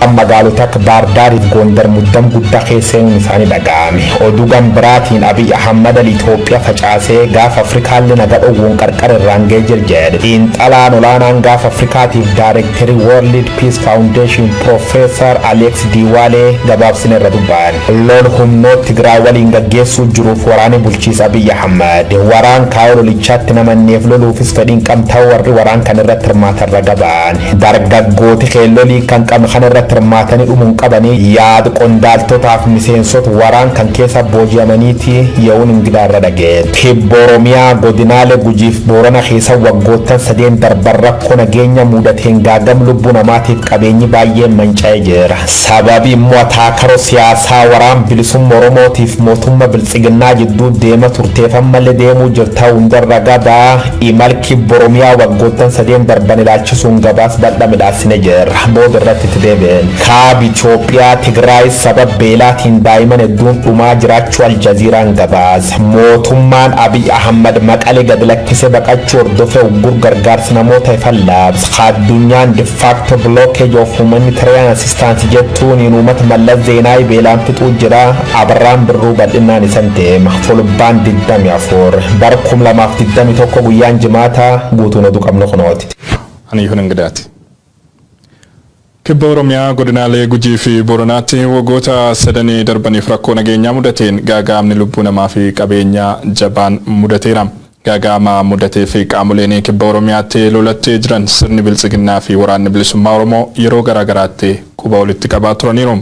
magaalota akka Baardaariif Gondar muddam guddaa keesseen isaanii dhaga'ame. Oduu gambiraatiin Abiy Ahmad Itoophiyaa facaasee gaafa Afrikaallee naga dhowwuun qarqara irraan ga'ee jira jedhe. Xiinxalaan olaanaan gaafa Afrikaatiif Daayirektarii World Peace Foundation Profeesar Alex Diwaalee gabaabsine irra dubbatan. Lola humnoota Tigraay waliin gaggeessuu jiruuf waraana bulchiinsa Abiy Ahmad waraan kaayoo lolichaatti namanneef loluufis fedhiin qabtaa warri waraan kan irratti hirmaatan ragabaan. Dargaggooti keellolii kan qabne kan irratti hirmaatanii dhumuun qabanii yaada qondaaltotaaf miseensota waraan kan keessa booji'amaniiti ye'uun ingidaarra dhagee. Kibba Oromiyaa godinaalee Gujiif Boorana keessa waggoottan sadeen darban rakkoo nageenya mudateen gaagam lubbuu namaatiif qabeenyi baay'een manca'ee jira. Sababi immoo ataakaroo siyaasaa waraan bilisummaa Oromootiif mootummaa Biltsiginnaa jidduu deema turteeffan malee deemuu jirta hundarra gadaa imal Kibba Oromiyaa waggoottan sadeen darban ilaalchisuun gabaas bal'aa midhaasine jira. Booda irratti itti deebi'een. Kaaba Itoophiyaa Tigraay sababa beelaatiin daa'imman hedduun dhumaa jiraachuu Aljaziiraan gabaas. Mootummaan Abiy Ahmad Maqalee gad lakkisee baqachuu hordofee uggur gargaarsa namoota ifan laabs. Addunyaan de facto blockage of humanitarian assistance jettuun uummata Mallas Zeenaawii beelaan fixuu jira. Abarraan Birruu bal'inaan isan deema. Fulbaan 24 bara 2021 guyyaan jimaataa guutuun oduu qabnu kunooti. Ani Yuhun Ingadaati. Kibba Oromiyaa godinaalee Gujii fi Booranaatti waggoota sadanii darbaniif rakkoo nageenyaa mudateen gaagaamni lubbuu namaa fi qabeenyaa jabaan mudateera. Gaagaama mudatee fi qaamoleen Kibba Oromiyaatti lolattee jiran sirni Biltsiginnaa fi waraanni bilisummaa Oromoo yeroo garaagaraatti quba walitti qabaa turaniiru.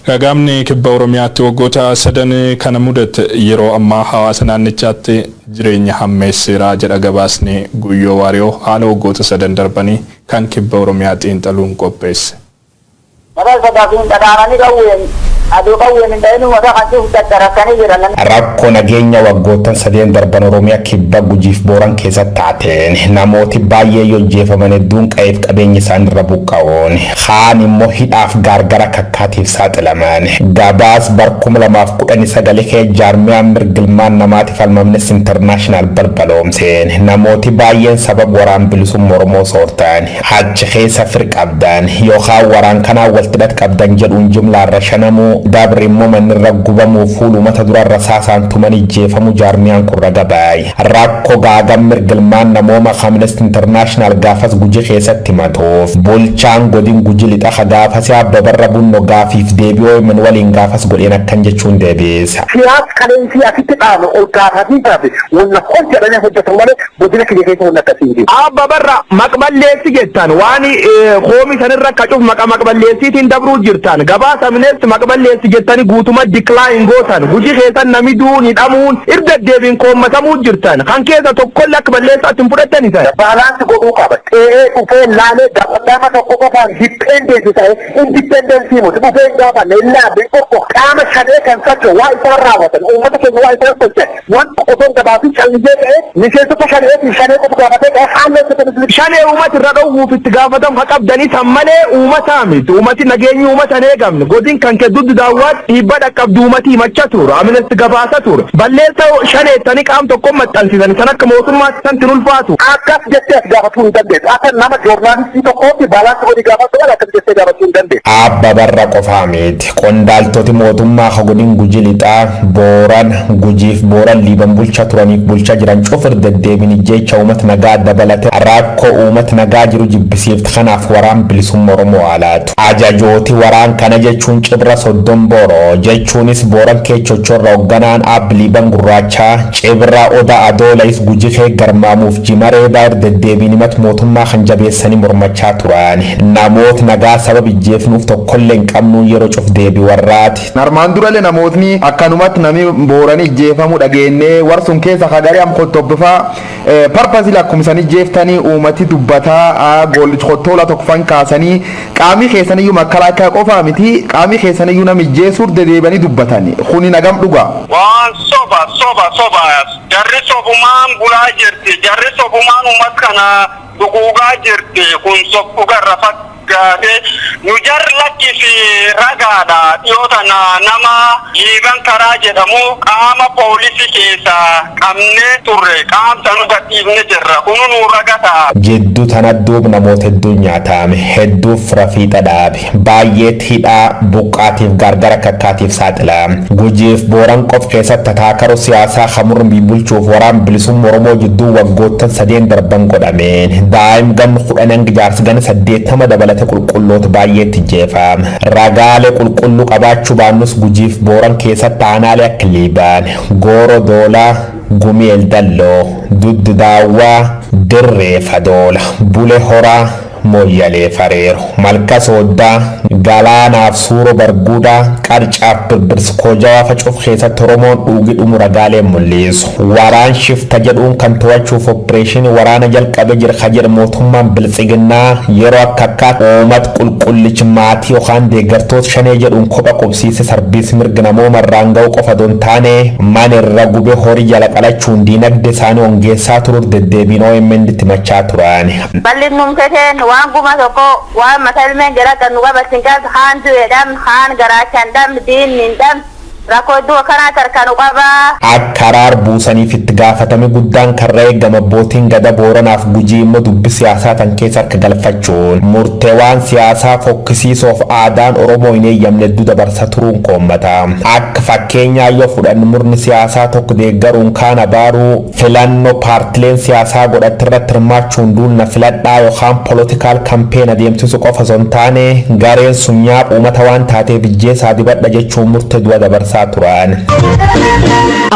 Gaagaamni Kibba Oromiyaatti waggoota sadan kana mudate yeroo ammaa hawaasa naannichaatti jireenya hammeesseera jedha gabaasni Guyyoo Waariyoo haala waggoota sadan darbanii kan Kibba Oromiyaa xiinxaluun qopheesse. Rakkoo nageenya waggoottan sadeen darban Oromiyaa Kibba Gujiif Booran keessatti taateen namooti baay'ee yoo ajjeefaman hedduun qe'eef qabeenya isaanirra buqqa'uun kaan immoo hidhaaf gargara kakkaatiif saaxilaman. Gabaas bar 2019 kee jaarmiyaan mirgilmaan namaatiif falmamnes intarnaashinaal balbaloomseen namooti baay'een sababa waraan bilisummaa Oromoo soortan achi keessa firqabdan yookaan waraan kanaa waltidhat qabdan jedhuun jumlaan rashanamuu dabri immoo manirra gubamuu fuulumata durarra saasaan tumanii jeefamu jaarmiyaan kun ragabaay. Rakkoo gaagam mirgilmaan namooma Amnesty International gaafas Gujii keessatti himatuuf bulchaan godin Gujii lixa gaafas Abbabarra Bunnoo gaafiif deebi'oo min waliin gaafas godheen akkan jechuun deebiisa. Siyaas kaleensi asitti dhaame ol gaafaatii taate wanna hon jedhanii hojjetan malee godina kiyya keessa wanna akkasiiti. Abbabarra maqballeessi jettan waan hoomi sanirra kacuuf maqballeessiitiin dabruu jirtan gabaasa Amnesty maqballeessi jettani guutuma decline gootan Gujii keessan nami duun hidhamuun irra deebiin koommatamuu jirtan kan keessa tokkolle akka balleessa atin fudhattani ta'e. Baalaansi godhuu qaba. Dhufee laalee nama tokko qofaan dippendensi ta'e indipendensii muti dhufee gaafa leellaabe tokko qaama shanee kan sacho waa isaan raawwatan uummata keenya waa isaan tolchan waan qotoon gabaafii callisee ta'e miseensota shaneetii shanee qotu gaafatee ta'e haallee shanee uummata irra dhowwuuf itti gaafatamu haa qabdanii san malee uummataa miti uummati nageenyi uummata hin eegamne godin kan kee duddu daawwaat dhiibba dhaqqabdu uummatii macha ture Amnesty gabaasa ture balleessa shaneettanii qaam tokko maxxansiisan san akka mootummaatti san tin ulfaatu. Akkas jettee as gaafatuu hin dandeessu akka nama joornaalistii tokkootti baalaansi godhi gaafatu wal akkas jettee gaafachuu hin dandeessu. Abbabarra qofaa miti qondaaltoti mootummaa godin Gujii lixaa Booran Gujiif Booran liiban bulcha turaniif bulcha jiran cufir deddeebini jecha uummata nagaa dabalate rakkoo uummata nagaa jiru jibbisiifti kanaaf waraan bilisummaa Oromoo alaatu. Ajajooti waraan kana jechuun Cibra Soddon Booroo jechuunis Booran keechochorra hoogganaan liiban gurraachaa Cibra Odaa Adoolais Gujii kee garmaamuuf jimaree baay'ee deddeebiin himata mootummaa kan jabeessanii mormachaa turan namoota nagaa sababa ijjeefnuuf tokkollee hin qabnuun yeroo cuf deebi warraati. Armaan durallee namootni akkanumatti nami Booran ijjeefamuu dhageenyee warsun keessa hagarii am qottobbifaa parpasii lakkumsanii ijjeeftanii uummati dubbataa qottoola tokkofan kaasanii qaamii keessaniyyuu makkalaakaa qofaa miti qaamii keessaniyyuu nama ijjeesuuf deddeebanii dubbatanii kuni nagam dhugaa. Waan soba jarri sobumaan bulaa jirti jarri sobumaan uummata kana dhuguugaa jirti kun sophugarra fakkaate nu jarlakki fi ragaadha dhiyoota nama liiban karaa jedhamu qaama poolisii keessa qabne turre qaamsa nu gadhiifne jirra kunu nu ragata. Jidduu tana duub namoota hedduu nyaatame hedduuf rafiixa dhaabe baay'eet hidhaa buqqaatiif gargara kakkaatiif saaxila gujiif booran qof keessatti taakaroo siyaasaa hamurmi bulchuuf waraan bilisummaa Oromoo jidduu waggoottan sadeen darban godhameen daa'im gan 10 jaarsi gan 80 dabalate qulqulloota baay'eetti jeefame ragaalee qulqulluu qabaachuu baannus gujiif booran keessatti aanaalee akka liibaan gooro doolaa gumeel dalloo duddu daawwaa dirree fadoola bule horaa moyyalee fareero malka sooddaa galaanaaf suuro barguudaa qarcaaf birbirsi koojawaa facuuf keessatti Oromoon dhuugii dhumu ragaalee mul'isu waraan shifta jedhuun kan to'achuuf opereeshinii waraana jalqabe jira kajedha mootummaan biltsiginnaa yeroo akka uummata qulqullichi maatii yookaan deeggartoota shanee jedhuun kopha qubsiise sarbiisi mirga namooma irraan ga'u qofa don taane manirra gube horii jala qalachuun diinagdee isaanii hongeessaa turuuf deddeebiin OMN itti machaa turan. Waan guma tokko waan matalmeen jira kan nu qabatin kan haan du'eedhaan haan garaachaan dhabn diinni dhabn rakkoo iddoo kanaa tarkaanu qaba. Akkaraar buusaniif itti gaafatame guddaan karra eegama abbootiin gada booranaaf gujii immoo dubbi siyaasaa tan keessa harka galfachuun murteewwan siyaasaa fokkisiisoof aadaan Oromoo hin eeyyamne hedduu dabarsa turuun koommata. Akka fakkeenyaa yoo fudhannu murni siyaasaa tokko deeggaruun kaan abaaruu filannoo paartileen siyaasaa godhatti irratti hirmaachuun duulna filadhaa yookaan poolitikaal kampeen adeemsisu qofa osoo hin taane gareen sun nyaapha uummata waan taateef ijjeesaa dibadha jechuun murtee du'a dabarsa.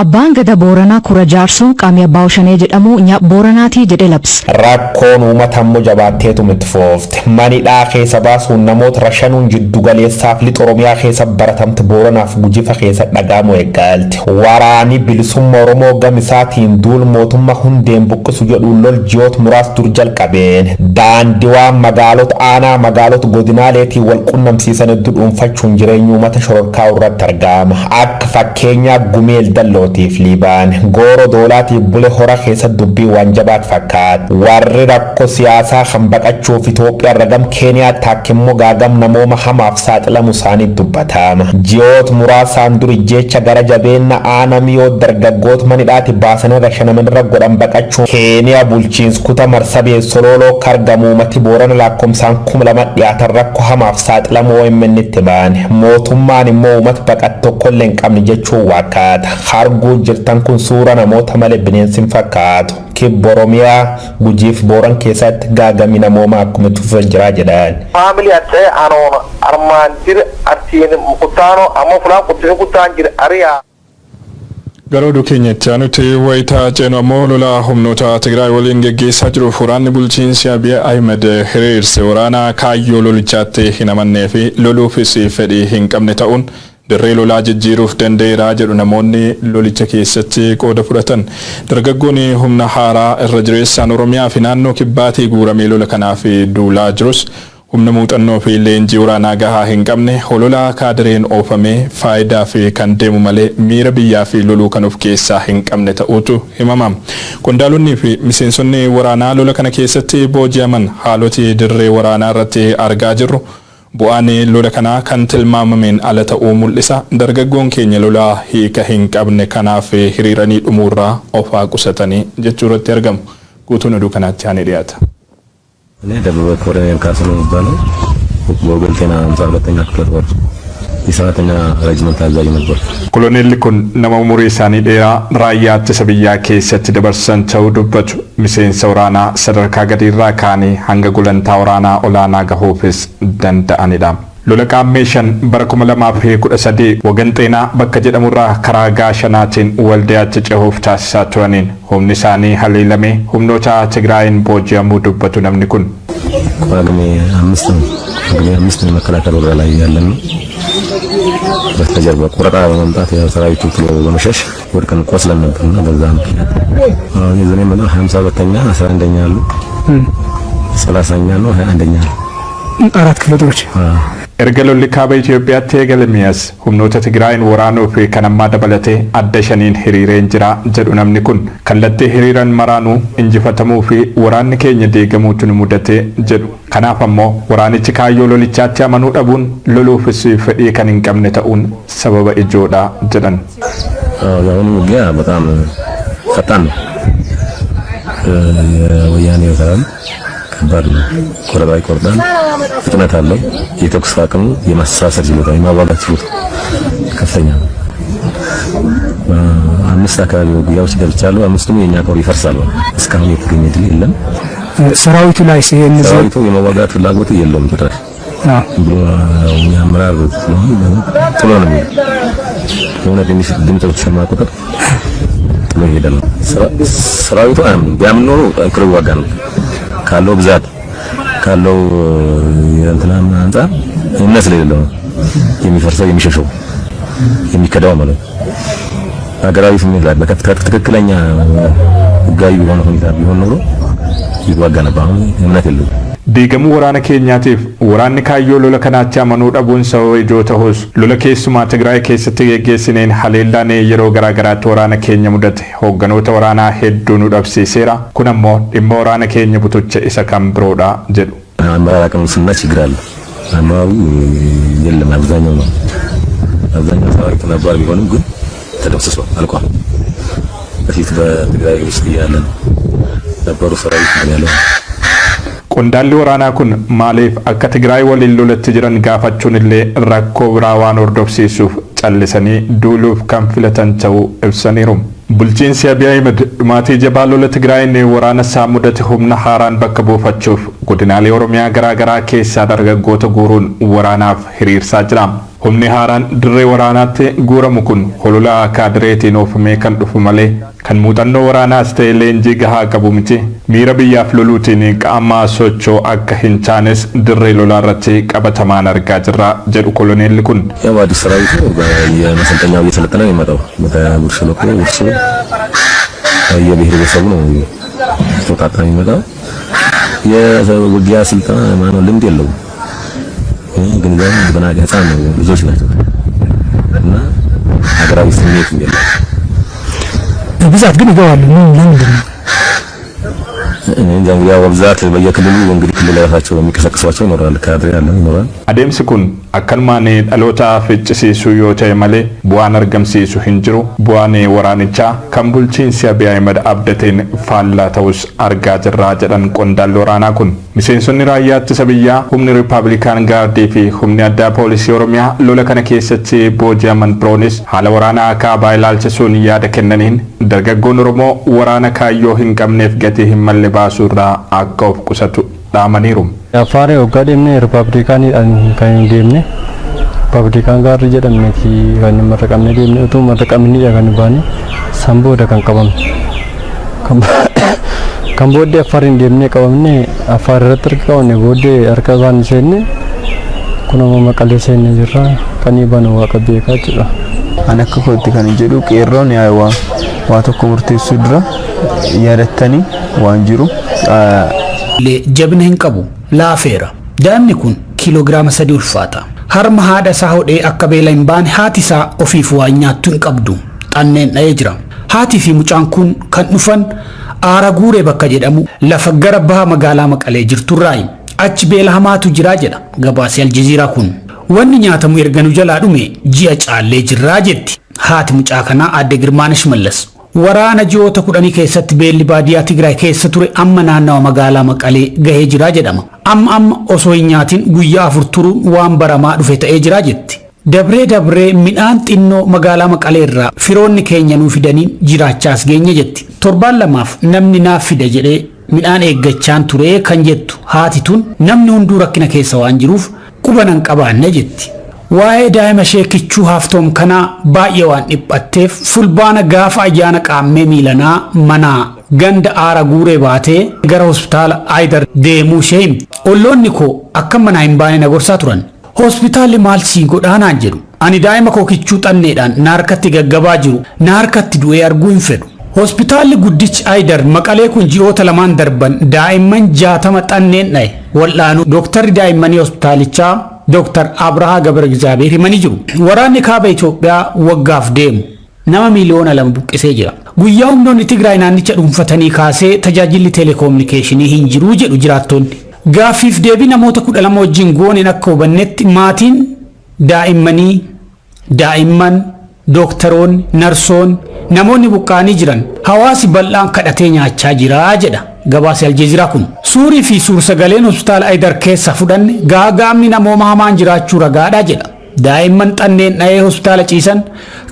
Abbaan gada booranaa kura jaarsoon qaamii abbaa shanee jedhamu nyaap booranaatii jedhe labse. Rakkoon uummata immoo jabaatteetu itti foofte manidhaa keessa baasuun namoota rashanuun jiddu galeessaaf lixa Oromiyaa keessa baratamte booranaaf gujifa keessa dhagaamu eeggalte waraani bilisummaa Oromoo gamisaatiin duul mootummaa hundeen buqqisu jedhuun lol ji'oota muraas dur jalqabeen daandiiwwan magaalota aanaa magaalota godinaaleetiin wal qunnamsiisan hedduu dhuunfachuun jireenya uummata shororkaa irratti argama. Akka fakkeenyaa gumeel dallootiif liibaan gooro doolaatiif bule hora keessa dubbii waan jabaat fakkaata warri rakkoo siyaasaa kan baqachuuf Itoophiyaa ragam Keeniyaatti hakkimmoo gaagam namooma hamaaf saaxilamu isaanii dubbatama ji'oota muraasaan dur jecha gara jabeenya aanamiyoo dargaggoota manidhaati baasanii rashanamanirra godhan baqachuun Keeniyaa bulchiinsa kutaa marsabee sololoo kargamuu mati boorana lakkoomsaan 2,000 dhiyaatan rakkoo hamaaf saaxilamu OMN itti baane mootummaan immoo uummata baqattu tokkollee hin qabne jechuun wakkaata harguu jirtan kun suura namoota malee bineensi hin fakkaatu kibba Oromiyaa gujiif booran keessatti gaagami namooma akkuma tuffee jira jedhan. Faamilii adda anoon armaan jira artiin kutaanoo ammoo fulaan kutiin kutaan jira ariyaa. Garuu keenyatti aanuti wayitaa ceenu ammoo lola humnoota Tigraay waliin geggeessaa jiruuf waraanni bulchiinsi Abiy Ahmed hiriirse waraana kaayyoo lolichaatti hin amannee fi loluufis fedhii hin qabne ta'uun dirree lolaa jijjiiruuf danda'eera jedhu namoonni lolicha keessatti qooda fudhatan. Dargaggoonni humna haaraa irra jireessaan Oromiyaa fi naannoo kibbaatii guuramee lola kanaaf duulaa jirus humna muuxannoo fi leenjii waraanaa gahaa hin qabne hololaa kaadireen oofamee faayidaa fi kan deemu malee miira biyyaa fi loluu kan of keessaa hin qabne ta'uutu himama. Qondaalonni fi miseensonni waraanaa lola kana keessatti booji'aman haaloti dirree waraanaa irratti argaa jirru. Bu'aan lola kanaa kan tilmaamameen ala ta'uu mul'isa. Dargaggoon keenya lolaa hiika hin qabne kanaaf hiriiranii dhumuurraa ofaa qusatanii jechuu irratti argamu. Guutuun oduu kanaatti aanee dhiyaata. ደብረ ኮሎኔል ካሱ ነው የሚባለው በወገንቴና 52ኛ ክፍለ ጦር የሰባተኛ ሬጅመንት አዛዥ ነበር። ኮሎኔል kun nama umurii isaanii dheeraa raayyaa ittisa biyyaa keessatti dabarsan ta'uu dubbatu miseensa waraanaa sadarkaa gadiirraa kaanii hanga gulantaa waraanaa olaanaa gahuufis danda'anidha. Lola qaammee 5 bara 2013 wagan xeenaa bakka jedhamurraa karaa gaashanaatiin waldayaatti cehuuf taasisaa turaniin humni isaanii haleelamee humnoota Tigraayin booji'amuu dubbatu namni kun. ጳጉሜ 5 መከላከል ወረዳ ላይ ያለን በስተጀርባ ቆረጣ በመምጣት ሰራዊቱ ጥሎ በመሸሽ ወድቀን ቆስለን ነበርና በዛ ምክንያት የዘኔ መጣ 52ኛ 11ኛ አሉ 30ኛ ነው 21ኛ አራት ክፍለ ጦሮች Erga lolli kaaba Itoophiyaatti eegalamees humnoota Tigraayin waraanuu fi kan ammaa dabalatee adda shaniin hiriireen jira jedhu namni kun kallattii hiriiran maraanuu injifatamuu fi waraanni keenya deegamuutu nu mudate jedhu. Kanaaf ammoo waraanichi kaayyoo lolichaatti amanuu dhabuun loluufis fedhii kan hin qabne ta'uun sababa ijoodha jedhan. ያሁኑ ውጊያ በጣም ፈጣን ነው። ወያኔ ወሰራል ከባድ ነው። ኮረባ ይቆርጣል፣ ፍጥነት አለው። የተኩስ አቅሙ የማስተሳሰር ችሎታ የማዋጋት ችሎታ ከፍተኛ ነው። አምስት አካባቢ ውጊያዎች ገብቻለሁ። አምስቱም የኛ ጦር ይፈርሳል። እስካሁን የተገኘ ድል የለም። ሰራዊቱ ላይ ሰራዊቱ የመዋጋት ፍላጎት የለውም ጭራሽ። ብሎ አመራር ጥሎ ነው የሚሄድ የሆነ ድምፅ በተሰማ ቁጥር ጥሎ ይሄዳል። ሰራዊቱ ቢያምን ኖሮ ጠንክሮ ይዋጋ ነው። ካለው ብዛት ካለው የእንትና አንፃር እምነት ስለሌለው የሚፈርሰው የሚሸሸው የሚከዳው ማለት ነው። ሀገራዊ ስሜት ላይ ትክክለኛ ህጋዊ የሆነ ሁኔታ ቢሆን ኖሮ ይዋጋ ነበር። አሁን እምነት የለውም። Diigamuu waraana keenyaatiif waraanni kaayyoo lola kanaatti amanuu dhabuun sababa ijoo ta'us lola keessumaa Tigraay keessatti geggeessineen haleellaan yeroo garaagaraatti waraana keenya mudate hoogganoota waraanaa hedduu nu dhabsiiseera. Kun ammoo dhimma waraana keenya butucha isa kan biroodha jedhu. አመራር አቅም ስና ችግር አለ። አመራሩ የለም አብዛኛው ነው። አብዛኛው ሰራዊት ነበር ቢሆንም ግን ተደምስሷል፣ አልቋል። በፊት በትግራይ ውስጥ ያለን ነበሩ ሰራዊት ያለው Qondaalli waraanaa kun maaliif akka Tigraay waliin lolatti jiran gaafachuun illee rakkoo biraa waan hordofsiisuuf callisanii duuluuf kan filatan ta'uu ibsaniiru. Bulchiinsi Abiy Ahmed dhumaatii jabaa lola Tigraayin waraana isaa mudate humna haaraan bakka buufachuuf godinaalee Oromiyaa garaagaraa keessaa dargaggoota guuruun waraanaaf hiriirsaa jira. Humni haaraan dirree waraanaatti guuramu kun holola kaadireetiin oofamee kan dhufu malee kan muuxannoo waraanaas ta'e leenjii gahaa qabu miti. Miira biyyaaf loluutiin qaama sochoo akka hin taanes dirree lolaa irratti qabatamaan argaa jirra jedhu koloneelli kun. ያው አዲስ ሰራዊቱ የመሰልጠኛው እየሰለጠነ ነው የመጣው። በቡርሽ ለቆ ውርስ የብሔረሰቡ ነው ተወጣጣ የሚመጣው። የውጊያ ስልጠና ማነው ልምድ የለውም። ግን ገና ህፃን ነው፣ ልጆች ናቸው እና ሀገራዊ ስሜት የለም። በብዛት ግን ይገባሉ። ለምንድን ነው እንጃ በብዛት በየክልሉ እንግዲህ ክልል ራሳቸው የሚቀሰቅሷቸው ይኖራል፣ ካድሬ ያለው ይኖራል። Adeemsi kun akkanumaan dhalootaa ficcisiisuu yoo ta'e malee bu'aan argamsiisu hin jiru. Bu'aan waraanichaa kan bulchiinsi Abiy Ahmed abdateen faallaa ta'us argaa jirra jedhan qondaalli waraanaa kun. Miseensonni raayyaa ittisa biyyaa, humni Rippaabilikaan Gaardii fi humni addaa poolisii Oromiyaa lola kana keessatti booji'aman biroonis haala waraanaa kaabaa ilaalchisuun yaada kennaniin dargaggoon Oromoo waraana kaayyoo hin qabneef gatii hin malle baasuurraa akka of qusatu dhaamaniiru. Affaare hoggaa deemnee Rippaabilikaaniidhaan kan deemne Rippaabilikaan Gaardii jedhamneeti kan marraqamne deemne utuu marraqamnidha kan baane san booda kan qabamne kan booddee Affaariin deemnee qabamne Affaar irratti harka qabne booddee harka baan seenne kunama Maqalee seenne jirra kan ibanu waaqa beekaa jechuudha. Ani akka kootti kan jedhu qeerroon waa tokko murteessuu dura yaadattanii waan jiru jabina hin qabu laafeera. Daa'imni kun kiiloogiraama 3 ulfaata. Harma haadha isaa hodhee akka beela hin baane haati isaa ofiif waan nyaattu hin qabdu. Xanneen dha'ee jira. Haatii fi mucaan kun kan dhufan aara guuree bakka jedhamu lafa gara baha magaalaa Maqalee jirturraayi. Achi beela hamaatu jiraa jedha gabaasii Aljaziiraa kun. Wanni nyaatamu erga nu jalaa dhume ji'a caallee jirraa jetti haati mucaa kanaa Aadde Girmaanesh Mallas. Waraana ji'oota 10 keessatti beelli baadiyyaa Tigraay keessa ture amma naannawa magaalaa Maqalee gahee jira jedhama. Amma osoo hin nyaatin guyyaa 4 turuun waan baramaa dhufe ta'ee jira jetti. Dabree midhaan xinnoo magaalaa Maqalee irraa firoonni keenya nuu fidaniin jiraachaas geenye jetti. Torbaan lamaaf namni naaf fida jedhee midhaan eeggachaan ture kan jettu haati tun namni hunduu rakkina keessa waan jiruuf quba nan qabaanne jetti. Waa'ee daa'ima ishee kichuu Haaftoom kanaa baay'ee waan dhiphatteef fulbaana gaafa ayyaana qaammee miilanaa manaa ganda aara guuree baatee gara hospitaala Aayidar deemuu ishee himti. Olloonni koo akka manaa hin baane na gorsaa turan. Hospitaalli maal sii godhaanaan jedhu. Ani daa'ima koo kichuu xanneedhaan na harkatti gaggabaa jiru na harkatti du'ee arguu hin fedhu. Hospitaalli guddichi Aayidar Maqalee kun ji'oota lamaan darban daa'imman 60 xanneen dhaye wal'aanuu dooktarri daa'immanii hospitaalichaa Dr. Abrahaa Gabra Egzaabeer himanii jiru. Waraanni kaaba Itoophiyaa waggaaf deemu nama miliyoona 2 buqqisee jira. Guyyaa humnoonni Tigraay naannicha dhuunfatanii kaasee tajaajilli teleekoominikeeshinii hin jiru jedhu jiraattonni. Gaaffiif deebii namoota 12 wajjin gooneen akka hubannetti maatiin daa'imman, dooktaroonni, narsoonni, namoonni buqqaanii jiran hawaasi bal'aan kadhatee nyaachaa jira jedha gabaasi Aljeeziraa kun. Suurii fi suur-sagaleen hospitaala Aydar keessa fudhanne gaagaamni namooma hamaan jiraachuu ragaadha jedha. Daa'imman xanneen dha'ee hospitaala ciisan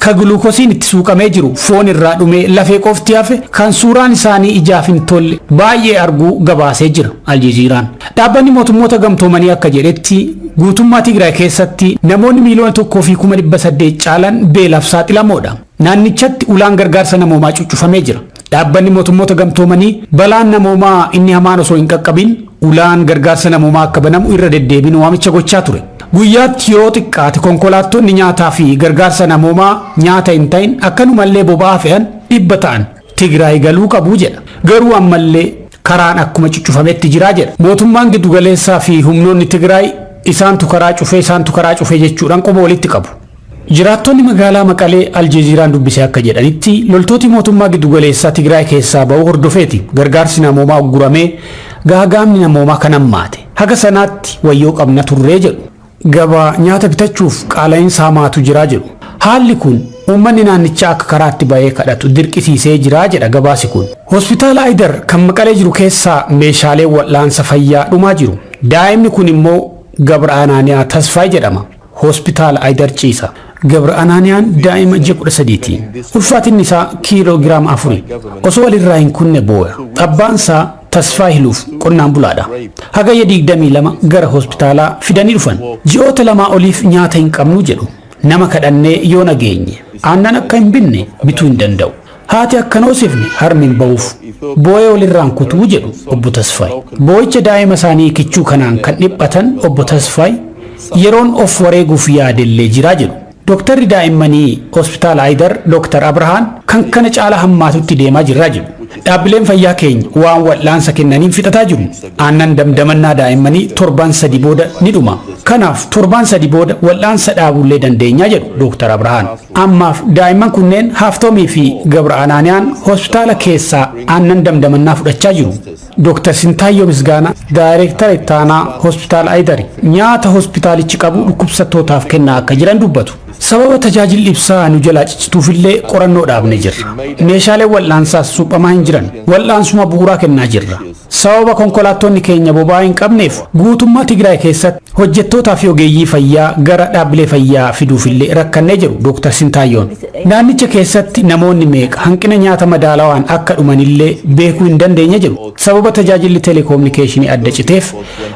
ka gulukoosiin itti suuqamee jiru foon irraa dhumee lafee qofti hafe kan suuraan isaanii ijaaf hin tolle baay'ee arguu gabaasee jira Aljeeziraan. Dhaabbanni mootummoota gamtoomanii akka jedhetti guutummaa Tigraay keessatti namoonni miliyoona 1,800 caalan beelaaf saaxilamoodha. Naannichatti ulaan gargaarsa namoomaa cuccufamee jira. Dhaabbanni mootummoota gamtoomanii balaan namoomaa inni hamaan osoo hin qaqqabin ulaan gargaarsa namoomaa akka banamu irra deddeebiin waamicha gochaa ture. Guyyaatti yoo xiqqaate konkolaattonni nyaataa fi gargaarsa namoomaa nyaata hin ta'in akkanumallee boba'aa fe'an 100 ta'an Tigraay galuu qabu jedha. Garuu ammallee karaan akkuma cuccufametti jira jedha. Mootummaan giddugaleessaa fi humnoonni Tigraay isaantu karaa cufee jechuudhaan qoba walitti qabu. Jiraattonni magaalaa Maqalee Aljeeziraan dubbisee akka jedhanitti loltooti mootummaa giddugaleessaa Tigraay keessaa ba'uu hordofeeti gargaarsi namoomaa ugguramee gaagaamni namoomaa kan hammaate. Haga sanaatti wayyoo qabna turree jedhu. Gabaa nyaata bitachuuf qaala'insa hamaatu jira jedhu. Haalli kun uummanni naannichaa akka karaatti ba'ee kadhatu dirqisiisee jira jedha gabaasi kun. Hospitaala Aydar kan Maqalee jiru keessaa meeshaalee wal'aansa fayyaa dhumaa jiru. Daa'imni kun immoo Gabra Anaaniyaa Tasfaay jedhama. Hospitaala Aydar ciisa. Gabra Anaaniyaan daa'ima 13ti. Ulfaatinni isaa kiiloogiraama 4. Osoo walirraa hin kunne booya. Abbaan isaa Tasfaa hiluuf qonnaan bulaadha. Hagayya 22 gara hospitaalaa fidanii dhufan. Ji'oota 2 oliif nyaata hin qabnu jedhu. Nama kadhannee yoo nageenye aannan akka hin binne bituu hin danda'u. Haati akka noosifne harmi hin ba'uuf. Booya walirraan kutuu jedhu obbo Tasfaay. Boo'icha daa'ima isaanii kichuu kanaan kan dhiphatan obbo Tasfaay yeroon of wareeguuf yaadellee jira jedhu. Dooktarri daa'immanii hospitaala Aydar Dooktar Abrahaan kan kana caala hammaatutti deemaa jirra jedhu. Dhaabbileen fayyaa keenya waan wal'aansa kennaniin fixataa jiru. Aannan damdamannaa daa'immanii 7 booda ni dhuma. Kanaaf 7 booda wal'aansa dhaabullee dandeenya jedhu Dooktar Abrahaan. Ammaaf daa'imman kunneen Haaftoomii fi Gabra Anaaniyaan hospitaala keessaa aannan damdamannaa fudhachaa jiru. Dooktar Sintaayyoo Misgaanaa Daayireektara ittaanaa hospitaala Aydari nyaata hospitaalichi qabu dhukkubsattootaaf kennaa akka jiran dubbatu. Sababa tajaajilli ibsaa nu jalaa ciccituufillee qorannoo dhaabne jirra. Meeshaalee wal'aansaas suphamaa hin jiran. Wal'aansuma bu'uuraa kennaa jirra. Sababa konkolaattonni keenya boba'aa hin qabneef guutummaa Tigraay keessatti hojjettootaa fi ogeeyyii fayyaa gara dhaabbilee fayyaa fiduufillee rakkannee jiru Dooktar Sintaayyoon. Naannicha keessatti namoonni meeqa hanqina nyaata madaalawaan akka dhumanillee beekuu hin dandeenye jiru. Sababa tajaajilli teleekoominikeeshinii adda citeef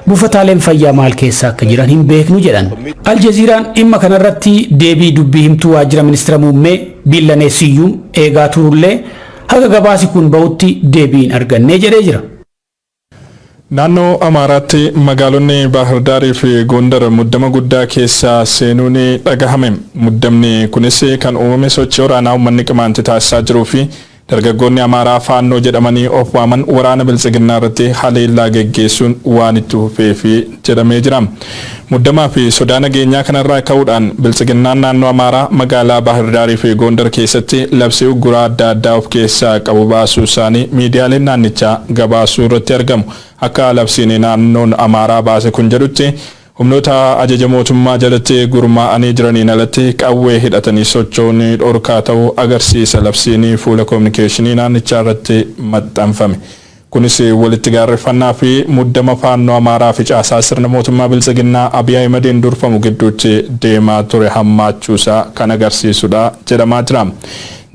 buufataaleen fayyaa maal keessa akka jiran hin beeknu jedhan. Aljeeziraan dhimma kanarratti deebii dubbii himtuu waajjira ministeera muummee Billanee Siyyuum eegaa turullee haga gabaasi kun ba'utti deebiin argannee jedhee jira. Naannoo Amaaraatti magaalonni Baahir Daarii fi Gondar muddama guddaa keessa seenuun dhagahame. Muddamni kunis kan uumame sochii waraanaa uummanni Qimaantii taasisaa jiruu fi dargaggoonni Amaaraa faannoo jedhamanii of waaman waraana biltsiginnaa irratti haleellaa geggeessuun waan itti fufee fi jedhamee jira. Muddamaa fi sodaa nageenyaa kanarraa ka'uudhaan biltsiginnaan naannoo Amaaraa magaalaa Baahir Daarii fi Gondar keessatti labsii ugguraa adda addaa of keessaa qabu baasuu isaanii miidiyaaleen naannichaa gabaasuu irratti argamu. Akka labsiin naannoon Amaaraa baase kun jedhutti humnoota ajaja mootummaa jalatti gurmaa'anii jiraniin alatti qawwee hidhatanii socho'uun dhorkaa ta'uu agarsiisa labsiin fuula koominikeeshinii naannichaa irratti maxxanfame. Kunis walitti gaarreeffannaa fi muddama faannoo Amaaraa fi caasaa sirna mootummaa biltsiginnaa Abiy Ahimadiin durfamu gidduutti deemaa ture hammaachuusaa kan agarsiisudha jedhamaa jira.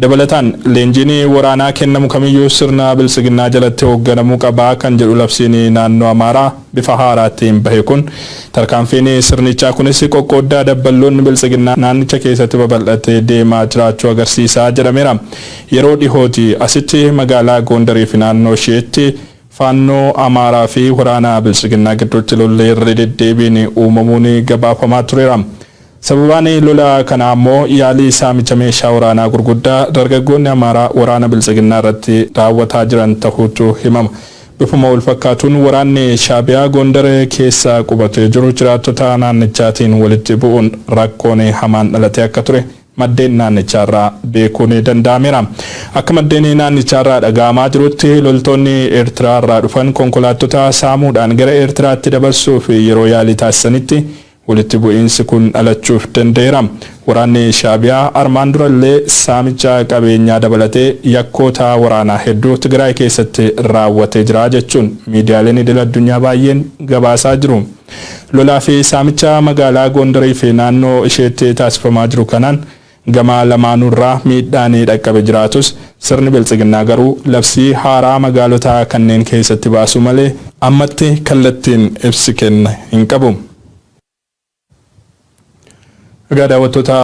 Dabalataan leenjiin waraanaa kennamu kamiyyuu sirna biltsiginnaa jalatti hoogganamuu qabaa kan jedhu labsiin naannoo Amaaraa bifa haaraatiin bahe kun tarkaanfiin sirnichaa kunis qoqqooddaa dabballoonni biltsiginnaa naannicha keessatti babal'atee deemaa jiraachuu agarsiisaa jedhameera. Yeroo dhihooti asitti magaalaa Gondarii fi naannoo isheetti faannoo Amaaraa fi waraana biltsiginnaa gidduutti lolli irra deddeebiin uumamuun gabaafamaa tureera. Sababaan lola kana ammoo yaalii saamicha meeshaa waraanaa gurguddaa dargaggoonni Amaaraa waraana biltsiginnaa irratti raawwataa jiran ta'uutu himama. Bifuma wal fakkaatuun waraanni Shaabiyaa Gondar keessa qubatee jiru jiraattota naannichaatiin walitti bu'uun rakkoon hamaan dhalatee akka ture maddeen naannichaarraa beekuun danda'ameera. Akka maddeen naannichaarraa dhaga'amaa jirutti loltoonni Eertiraarraa dhufan konkolaattota saamuudhaan gara Eertiraatti dabarsuuf yeroo yaalii taasisanitti walitti bu'iinsi kun dhalachuuf danda'eera. Waraanni Shaabiyaa armaan durallee saamicha qabeenyaa dabalatee yakkoota waraanaa hedduu Tigraay keessatti raawwatee jira jechuun miidiyaaleen idil addunyaa baay'een gabaasaa jiru. Lolaa fi saamicha magaalaa Gondarii fi naannoo isheetti taasifamaa jiru kanaan gama lamaanuurraa miidhaan dhaqqabe jiraatus sirni biltsiginnaa garuu labsii haaraa magaalota kanneen keessatti baasu malee ammatti kallattiin ibsi kenna hin qabu. Daawwattoota